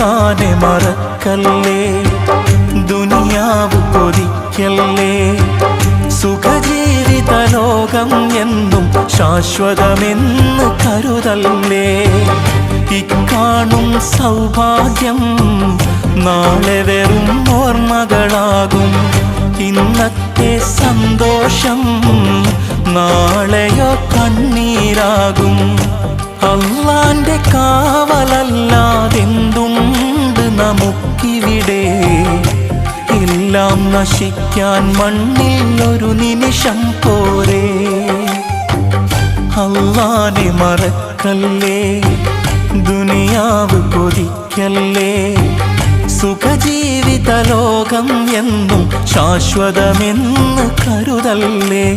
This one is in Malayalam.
അല്ലാനെ മറക്കല്ലേ, ദുനിയാവ് കൊതിക്കല്ലേ. സുഖജീവിത ലോകം എന്നും ശാശ്വതമെന്ന് കരുതല്ലേ. ഇക്കാണും സൗഭാഗ്യം നാളെ വെറും ഓർമ്മകളാകും. ഇന്നത്തെ സന്തോഷം നാളെയോ കണ്ണീരാകും. അല്ലാന്റെ കാവലല്ലാതെന്തുണ്ട് നമുക്കിവിടെ? എല്ലാം നശിക്കാൻ മണ്ണിൽ ഒരു നിമിഷം പോരെ. അല്ലാനെ മറക്കല്ലേ, ദുനിയാവ് കൊതിക്കല്ലേ. സുഖജീവിത ലോകം എന്നും ശാശ്വതമെന്ന് കരുതല്ലേ.